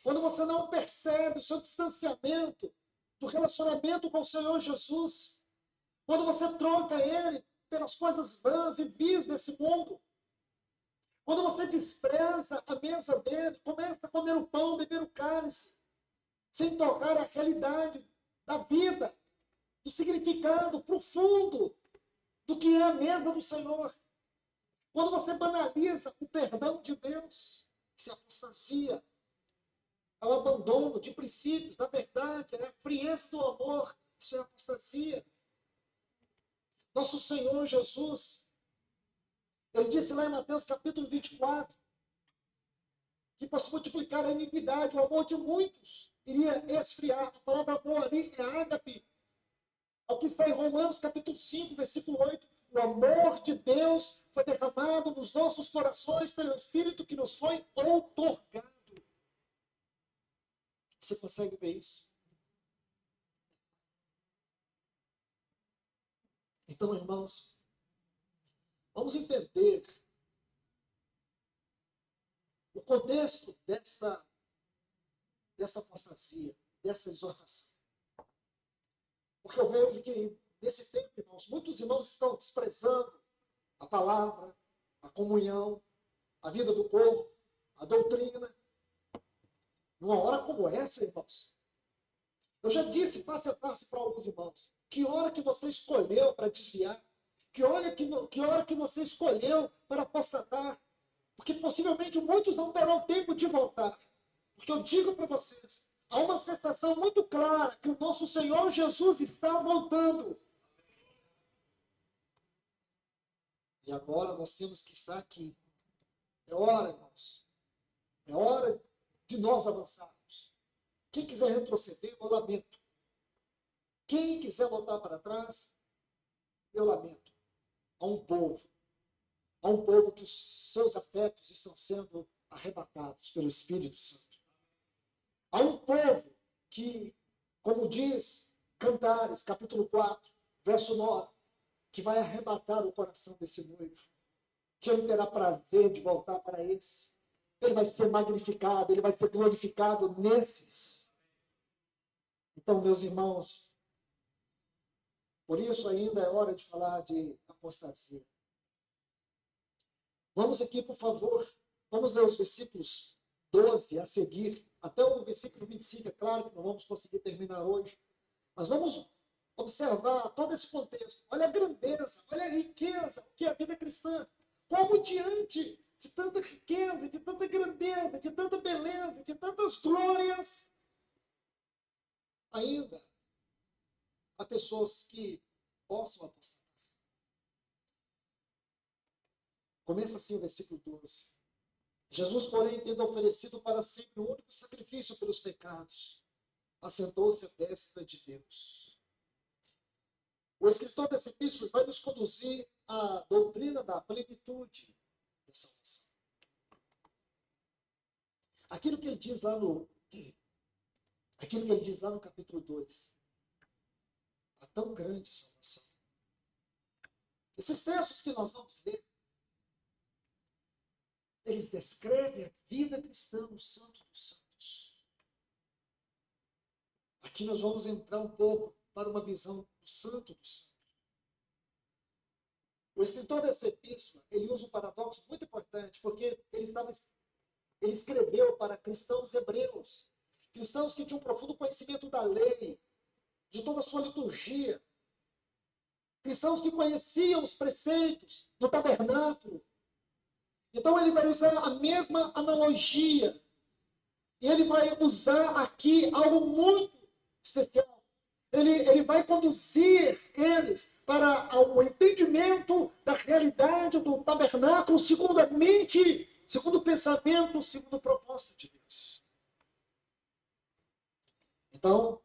quando você não percebe o seu distanciamento do relacionamento com o Senhor Jesus, quando você troca Ele pelas coisas vãs e vis desse mundo, quando você despreza a mesa dele, começa a comer o pão, beber o cálice, sem tocar a realidade da vida, do significado profundo do que é a mesa do Senhor. Quando você banaliza o perdão de Deus, isso é apostasia, é o abandono de princípios, da verdade, é a frieza do amor, isso é apostasia. Nosso Senhor Jesus, ele disse lá em Mateus capítulo 24, que para se multiplicar a iniquidade, o amor de muitos iria esfriar. A palavra amor ali é ágape. Ao que está em Romanos capítulo 5, versículo 8, o amor de Deus foi derramado nos nossos corações pelo Espírito que nos foi outorgado. Você consegue ver isso? Então, irmãos, vamos entender o contexto desta apostasia, desta exortação. Porque eu vejo que, nesse tempo, irmãos, muitos irmãos estão desprezando a palavra, a comunhão, a vida do corpo, a doutrina. Numa hora como essa, irmãos, eu já disse face a face para alguns irmãos, que hora que você escolheu para desviar, que hora que você escolheu para apostatar, porque possivelmente muitos não terão tempo de voltar. Porque eu digo para vocês, há uma sensação muito clara que o nosso Senhor Jesus está voltando. E agora nós temos que estar aqui. É hora, irmãos. É hora de nós avançarmos. Quem quiser retroceder, eu lamento. Quem quiser voltar para trás, eu lamento. Há um povo que os seus afetos estão sendo arrebatados pelo Espírito Santo. Há um povo que, como diz Cantares, capítulo 4, verso 9, que vai arrebatar o coração desse noivo, que ele terá prazer de voltar para esse. Ele vai ser magnificado, ele vai ser glorificado nesses. Então, meus irmãos, por isso ainda é hora de falar de apostasia. Vamos aqui, por favor, vamos ler os versículos 12 a seguir, até o versículo 25, é claro que não vamos conseguir terminar hoje, mas vamos observar todo esse contexto. Olha a grandeza, olha a riqueza, o que é a vida cristã. Como diante de tanta riqueza, de tanta grandeza, de tanta beleza, de tantas glórias, ainda há pessoas que possam apostatar. Começa assim o versículo 12. Jesus, porém, tendo oferecido para sempre o único sacrifício pelos pecados, assentou-se à destra de Deus. O escritor dessa epístola vai nos conduzir à doutrina da plenitude da salvação. Aquilo que ele diz lá no capítulo 2. A tão grande salvação. Esses textos que nós vamos ler, eles descrevem a vida cristã no Santo dos Santos. Aqui nós vamos entrar um pouco para uma visão do Santo dos Santos. O escritor dessa epístola, ele usa um paradoxo muito importante, porque ele escreveu para cristãos hebreus, cristãos que tinham um profundo conhecimento da lei, de toda a sua liturgia, cristãos que conheciam os preceitos do tabernáculo. Então ele vai usar a mesma analogia, e ele vai usar aqui algo muito especial. Ele vai conduzir eles para o entendimento da realidade do tabernáculo segundo a mente, segundo o pensamento, segundo o propósito de Deus. Então,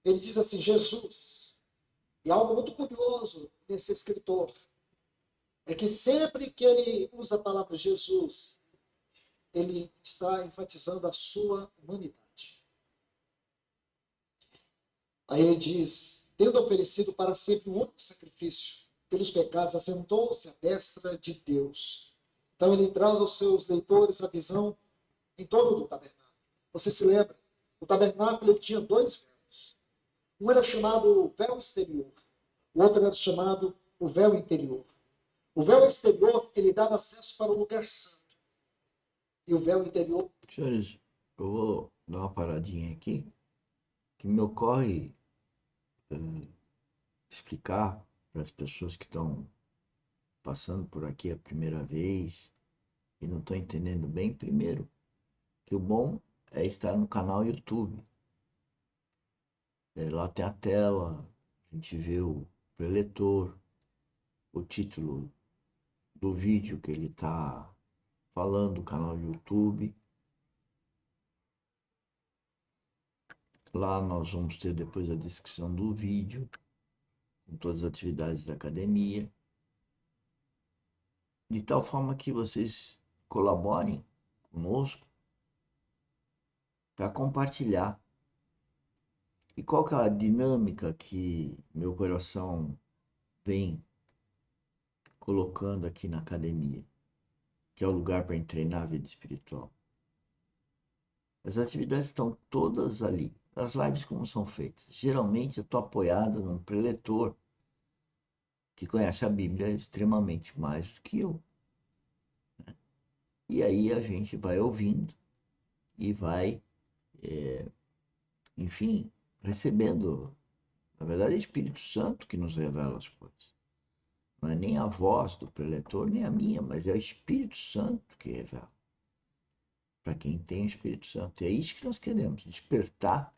ele diz assim, Jesus, e algo muito curioso nesse escritor, é que sempre que ele usa a palavra Jesus, ele está enfatizando a sua humanidade. Aí ele diz, tendo oferecido para sempre o único sacrifício pelos pecados, assentou-se à destra de Deus. Então ele traz aos seus leitores a visão em torno do tabernáculo. Você se lembra? O tabernáculo ele tinha dois véus. Um era chamado véu exterior, o outro era chamado o véu interior. O véu exterior ele dava acesso para o lugar santo. E o véu interior. Senhores, eu vou dar uma paradinha aqui, que me ocorre explicar para as pessoas que estão passando por aqui a primeira vez e não estão entendendo bem, primeiro, que o bom é estar no canal YouTube. Lá tem a tela, a gente vê o preletor, o título do vídeo que ele está falando, do canal do YouTube. Lá nós vamos ter depois a descrição do vídeo, com todas as atividades da academia, de tal forma que vocês colaborem conosco para compartilhar. E qual que é a dinâmica que meu coração vem colocando aqui na academia, que é o lugar para treinar a vida espiritual? As atividades estão todas ali. As lives como são feitas? Geralmente eu estou apoiado num preletor que conhece a Bíblia extremamente mais do que eu. E aí a gente vai ouvindo e vai, enfim, recebendo. Na verdade, é o Espírito Santo que nos revela as coisas. Não é nem a voz do preletor, nem a minha, mas é o Espírito Santo que revela. Para quem tem o Espírito Santo. E é isso que nós queremos, despertar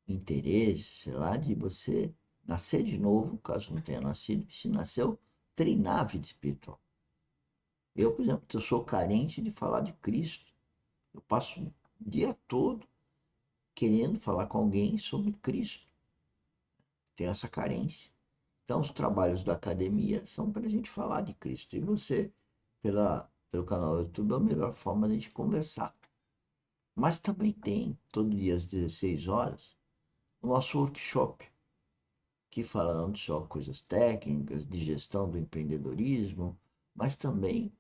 interesse, sei lá, de você nascer de novo, caso não tenha nascido, e se nasceu, treinar a vida espiritual. Eu, por exemplo, eu sou carente de falar de Cristo. Eu passo o dia todo querendo falar com alguém sobre Cristo. Tenho essa carência. Então, os trabalhos da academia são para a gente falar de Cristo. E você, pelo canal do YouTube, é a melhor forma de a gente conversar. Mas também tem, todo dia às 16 horas, o nosso workshop, que fala não só coisas técnicas, de gestão do empreendedorismo, mas também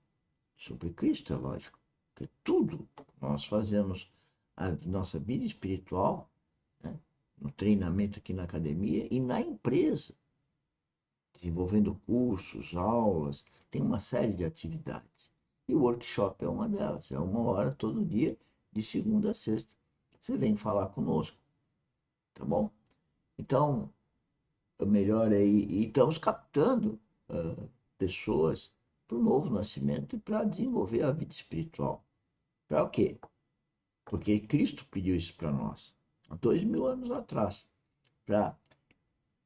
sobre Cristo, é lógico. Porque tudo nós fazemos a nossa vida espiritual, né, no treinamento aqui na academia e na empresa, desenvolvendo cursos, aulas, tem uma série de atividades. E o workshop é uma delas, é 1 hora todo dia, de segunda a sexta. Você vem falar conosco, tá bom? Então, o melhor é ir, e estamos captando pessoas para o novo nascimento e para desenvolver a vida espiritual. Para o quê? Porque Cristo pediu isso para nós, há 2000 anos atrás, para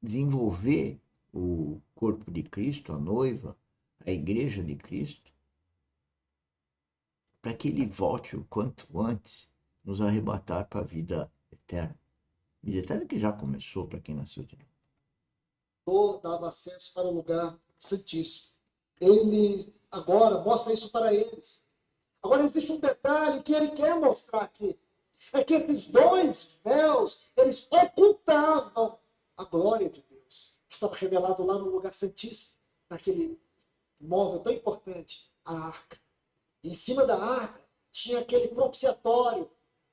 desenvolver o corpo de Cristo, a noiva, a igreja de Cristo, para que ele volte o quanto antes nos arrebatar para a vida eterna. Vida eterna que já começou para quem nasceu de novo. Dava acesso para o lugar santíssimo. Ele agora mostra isso para eles. Agora existe um detalhe que ele quer mostrar aqui. É que esses dois véus, eles ocultavam a glória de Deus, que estava revelado lá no lugar santíssimo, naquele móvel tão importante, a arca. E em cima da arca tinha aquele propiciatório,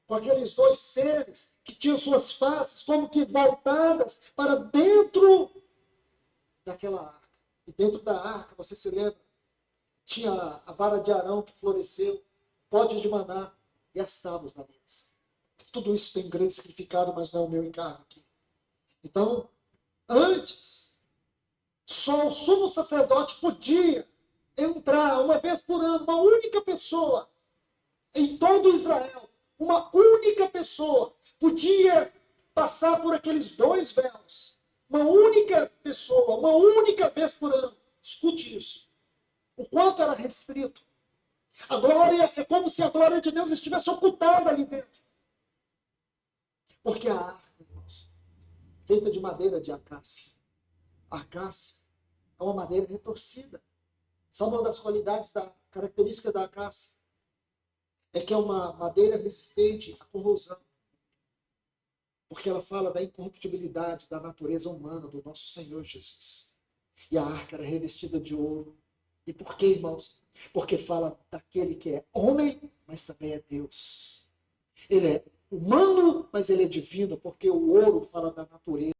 com aqueles dois seres que tinham suas faces como que voltadas para dentro daquela arca. E dentro da arca, você se lembra, tinha a vara de Arão que floresceu, o pote de maná e as tábuas da mesa. Tudo isso tem grande significado, mas não é o meu encargo aqui. Então, antes, só o sumo sacerdote podia entrar uma vez por ano, uma única pessoa, em todo Israel, uma única pessoa podia passar por aqueles dois véus. Uma única pessoa, uma única vez por ano. Escute isso. O quanto era restrito. A glória é como se a glória de Deus estivesse ocultada ali dentro. Porque a arca, irmãos, feita de madeira de acácia. A acácia é uma madeira retorcida. Sabe uma das qualidades, características da acácia? É que é uma madeira resistente à corrosão. Porque ela fala da incorruptibilidade da natureza humana do nosso Senhor Jesus. E a arca era revestida de ouro. E por quê, irmãos? Porque fala daquele que é homem, mas também é Deus. Ele é humano, mas ele é divino, porque o ouro fala da natureza.